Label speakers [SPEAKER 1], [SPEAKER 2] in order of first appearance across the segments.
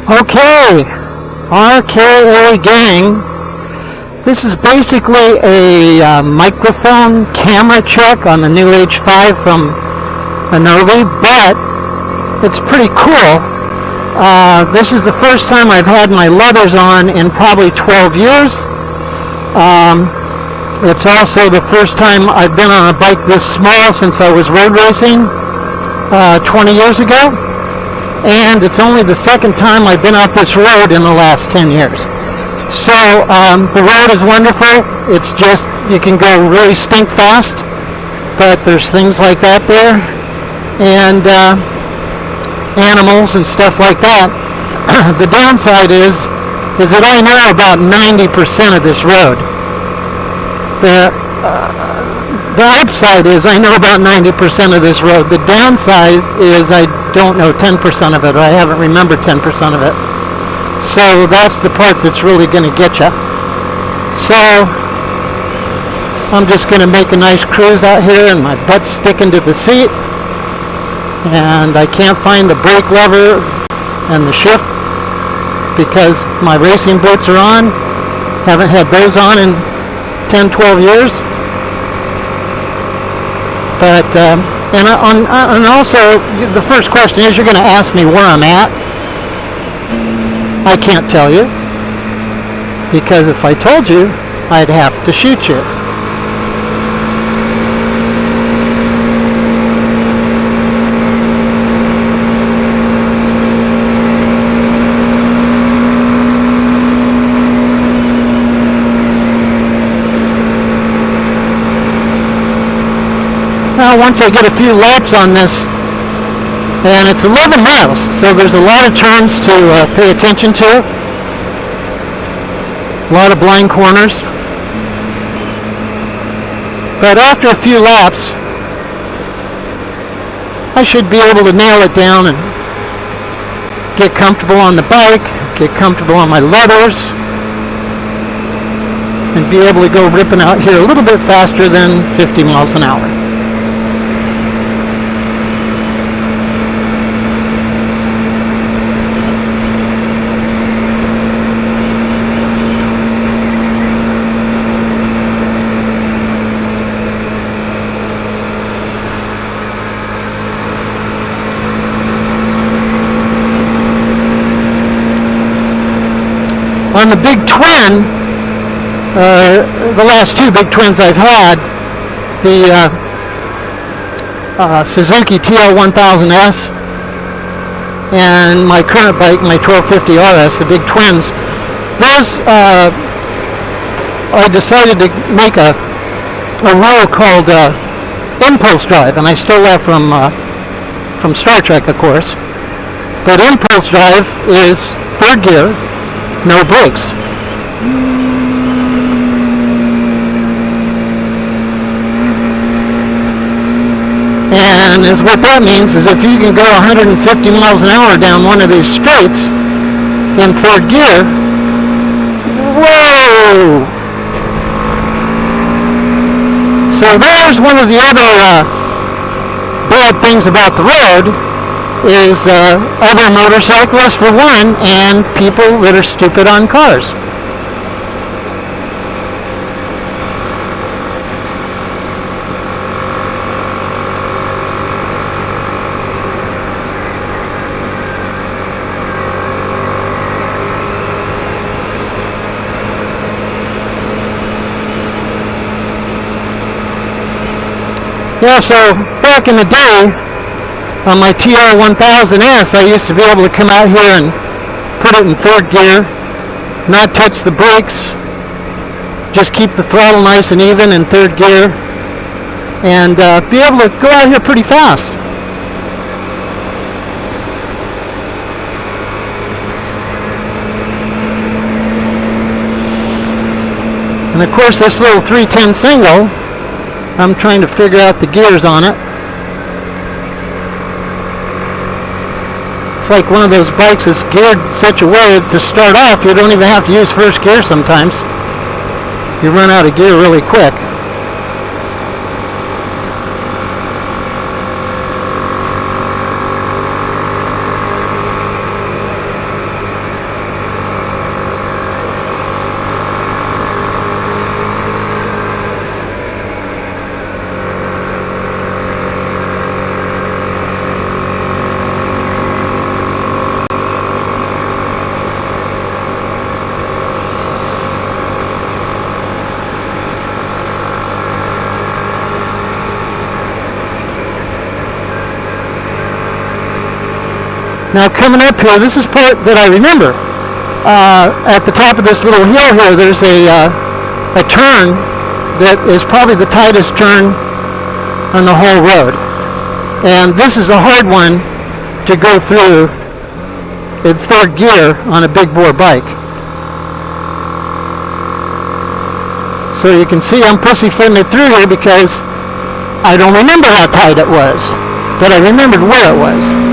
[SPEAKER 1] Okay, RKA gang, this is basically a microphone camera check on the new H5 from INNOVV, but it's pretty cool. This is the first time I've had my leathers on in probably 12 years. It's also the first time I've been on a bike this small since I was road racing 20 years ago. And it's only the second time I've been off this road in the last 10 years. So the road is wonderful. It's just, you can go really stink fast, but there's things like that there, and animals and stuff like that. The downside is that I know about 90% of this road. The upside is I know about 90% of this road. The downside is I don't know 10% of it, or I haven't remembered 10% of it. So that's the part that's really going to get you. So I'm just going to make a nice cruise out here, and my butt's sticking to the seat, and I can't find the brake lever and the shift because my racing boots are on. Haven't had those on in 10, 12 years. But, and also, the first question is, you're going to ask me where I'm at. I can't tell you, because if I told you, I'd have to shoot you. Now, once I get a few laps on this, and it's 11 miles, so there's a lot of turns to pay attention to, a lot of blind corners. But after a few laps, I should be able to nail it down and get comfortable on the bike, get comfortable on my leathers, and be able to go ripping out here a little bit faster than 50 miles an hour. On the big twin, the last two big twins I've had, the Suzuki TL1000S and my current bike, my 1250 RS, the big twins, those, I decided to make a rule called impulse drive, and I stole that from Star Trek, of course. But impulse drive is third gear, no brakes. And what that means is if you can go 150 miles an hour down one of these straights in third gear, whoa! So there's one of the other bad things about the road, is other motorcyclists for one, and people that are stupid on cars. Yeah, so back in the day, on my TR1000S, I used to be able to come out here and put it in third gear, not touch the brakes, just keep the throttle nice and even in third gear, and be able to go out here pretty fast. And of course, this little 310 single, I'm trying to figure out the gears on it. It's like one of those bikes that's geared such a way to start off you don't even have to use first gear sometimes. You run out of gear really quick. Now coming up here, this is part that I remember. At the top of this little hill here, there's a turn that is probably the tightest turn on the whole road. And this is a hard one to go through in third gear on a big bore bike. So you can see I'm pussyfooting it through here because I don't remember how tight it was, but I remembered where it was.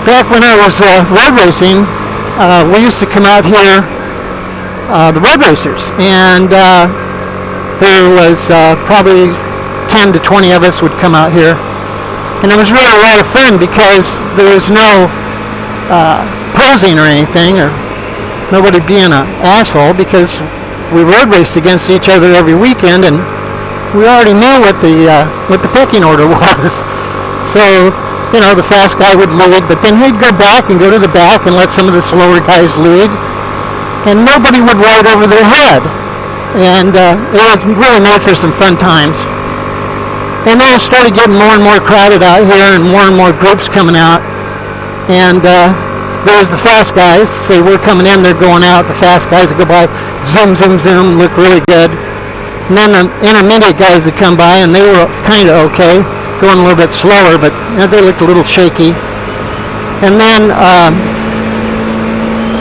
[SPEAKER 1] Back when I was road racing, we used to come out here, the road racers, and there was probably 10 to 20 of us would come out here, and it was really a lot of fun because there was no posing or anything, or nobody being an asshole, because we road raced against each other every weekend, and we already knew what the pecking order was. So, you know, the fast guy would lead, but then he'd go back and go to the back and let some of the slower guys lead, and nobody would ride over their head. And it was really made for some fun times. And then it started getting more and more crowded out here, and more groups coming out. And there's the fast guys. Say we're coming in, they're going out. The fast guys would go by, zoom, zoom, zoom, look really good. And then the intermediate guys would come by, and they were kind of okay, going a little bit slower, but they looked a little shaky. And then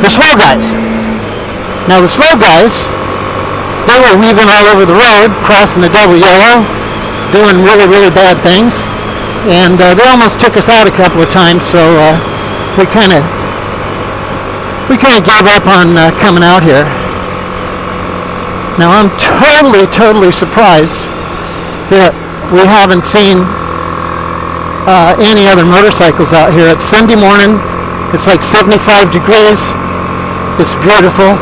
[SPEAKER 1] the slow guys. Now the slow guys, they were weaving all over the road, crossing the double yellow, doing really, really bad things. And they almost took us out a couple of times, so we kind of gave up on coming out here. Now I'm totally surprised that we haven't seen any other motorcycles out here. It's Sunday morning. It's like 75 degrees. It's beautiful.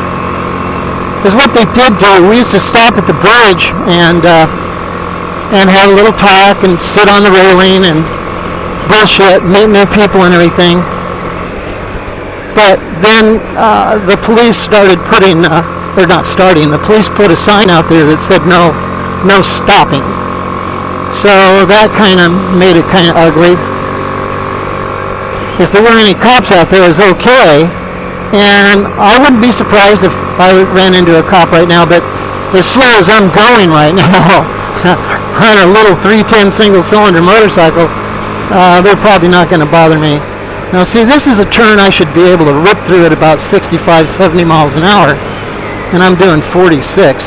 [SPEAKER 1] Because what they did do, we used to stop at the bridge and have a little talk and sit on the railing and bullshit, meet new people and everything. But then the police started putting, the police put a sign out there that said no stopping. So that kind of made it kind of ugly. If there weren't any cops out there, it was okay. And I wouldn't be surprised if I ran into a cop right now, but as slow as I'm going right now on a little 310 single-cylinder motorcycle, they're probably not going to bother me. Now see, this is a turn I should be able to rip through at about 65, 70 miles an hour, and I'm doing 46.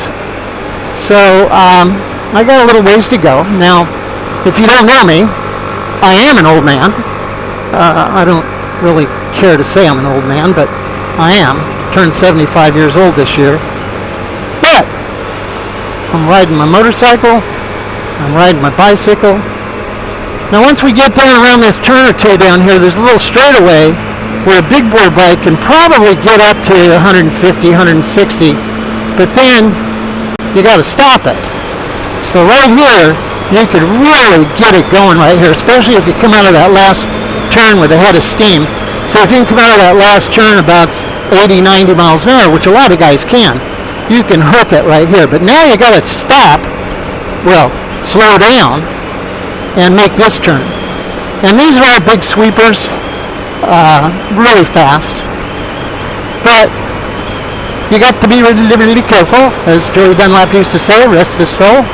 [SPEAKER 1] So, I got a little ways to go. Now, if you don't know me, I am an old man. I don't really care to say I'm an old man, but I am. Turned 75 years old this year. But I'm riding my motorcycle. I'm riding my bicycle. Now, once we get down around this turn or two down here, there's a little straightaway where a big bore bike can probably get up to 150, 160, but then you got to stop it. So right here, you could really get it going right here, especially if you come out of that last turn with a head of steam. So if you can come out of that last turn about 80, 90 miles an hour, which a lot of guys can, you can hook it right here. But now you got to stop, well, slow down, and make this turn. And these are all big sweepers, really fast. But you got to be really, really careful, as Joey Dunlap used to say, rest his soul.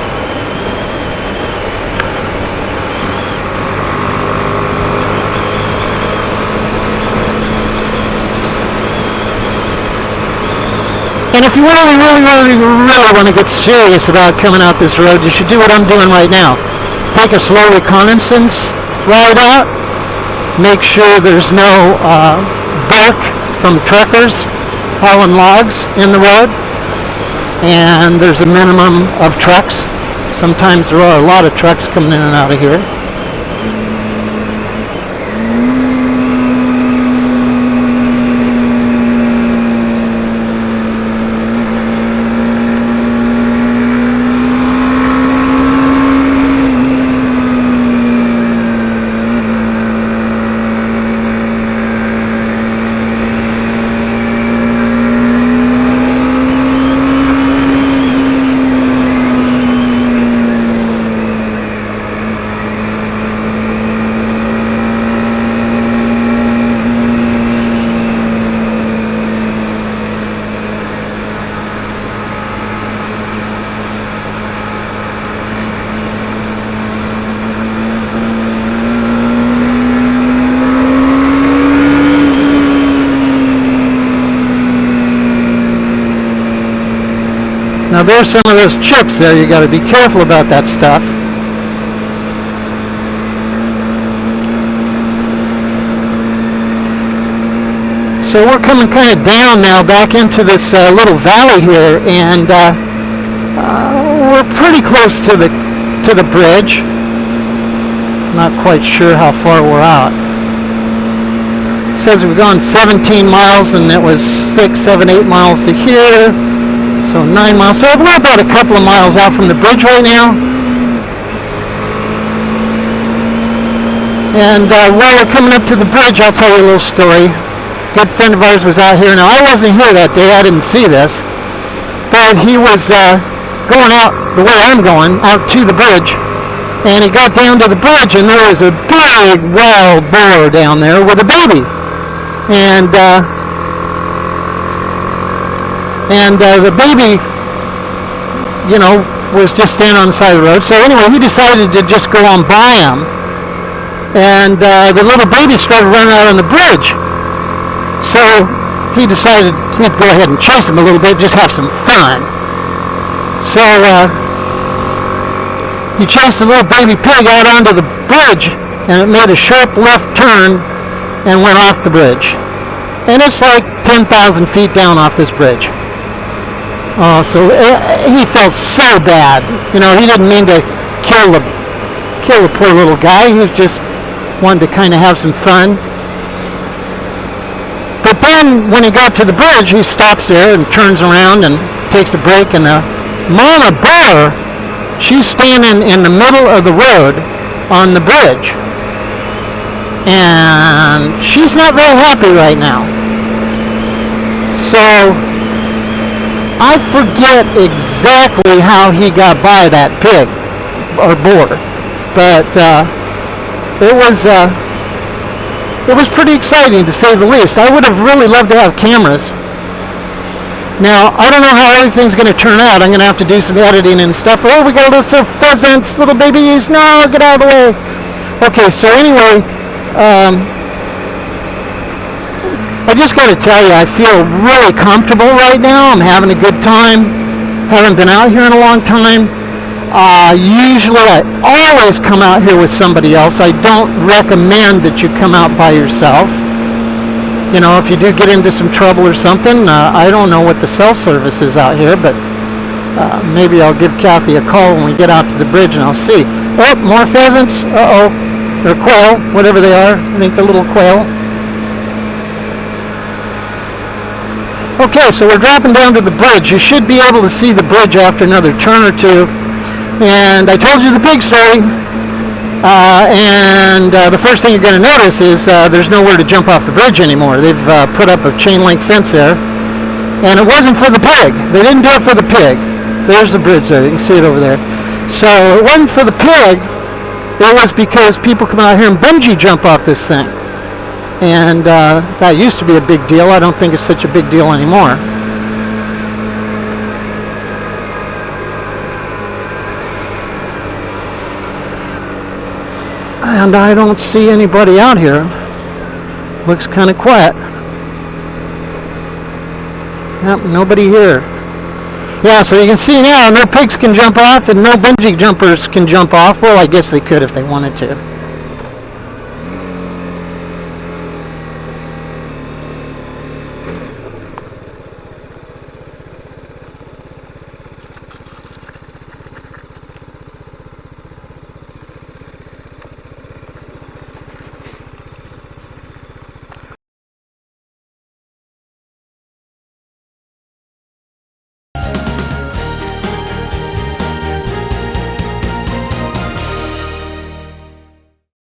[SPEAKER 1] And if you really want to get serious about coming out this road, you should do what I'm doing right now. Take a slow reconnaissance ride out. Make sure there's no bark from truckers hauling logs in the road. And there's a minimum of trucks. Sometimes there are a lot of trucks coming in and out of here. Now there's some of those chips there. You got to be careful about that stuff. So we're coming kind of down now back into this little valley here, and we're pretty close to the bridge. Not quite sure how far we're out. It says we've gone 17 miles, and it was 6, 7, 8 miles to here. So 9 miles. So we're about a couple of miles out from the bridge right now. And while we're coming up to the bridge, I'll tell you a little story. A good friend of ours was out here. Now, I wasn't here that day. I didn't see this. But he was going out the way I'm going, out to the bridge. And he got down to the bridge, and there was a big wild boar down there with a baby. And the baby, you know, was just standing on the side of the road. So anyway, he decided to just go on by him. And the little baby started running out on the bridge. So he decided he'd go ahead and chase him a little bit, just have some fun. So he chased the little baby pig out onto the bridge, and it made a sharp left turn and went off the bridge. And it's like 10,000 feet down off this bridge. Oh, so he felt so bad. You know, he didn't mean to kill the poor little guy. He was just wanted to kind of have some fun. But then when he got to the bridge, he stops there and turns around and takes a break, and the mama bear, she's standing in the middle of the road on the bridge. And she's not very happy right now. So I forget exactly how he got by that pig or boar, but it was pretty exciting, to say the least. I would have really loved to have cameras. Now, I don't know how everything's going to turn out. I'm going to have to do some editing and stuff. Oh, we got little pheasants, little babies. No, get out of the way. Okay, so anyway, I just got to tell you, I feel really comfortable right now. I'm having a good time. Haven't been out here in a long time. Usually I always come out here with somebody else. I don't recommend that you come out by yourself. You know, if you do get into some trouble or something, I don't know what the cell service is out here, but maybe I'll give Kathy a call when we get out to the bridge, and I'll see. Oh, more pheasants. Uh-oh. They're quail, whatever they are. I think they're little quail. Okay, so we're dropping down to the bridge. You should be able to see the bridge after another turn or two. And I told you the pig story. The first thing you're going to notice is there's nowhere to jump off the bridge anymore. They've put up a chain link fence there. And it wasn't for the pig. They didn't do it for the pig. There's the bridge there. You can see it over there. So it wasn't for the pig. It was because people come out here and bungee jump off this thing. And that used to be a big deal. I don't think it's such a big deal anymore. And I don't see anybody out here. Looks kind of quiet. Yep, nobody here. Yeah, so you can see now, no pigs can jump off and no bungee jumpers can jump off. Well, I guess they could if they wanted to.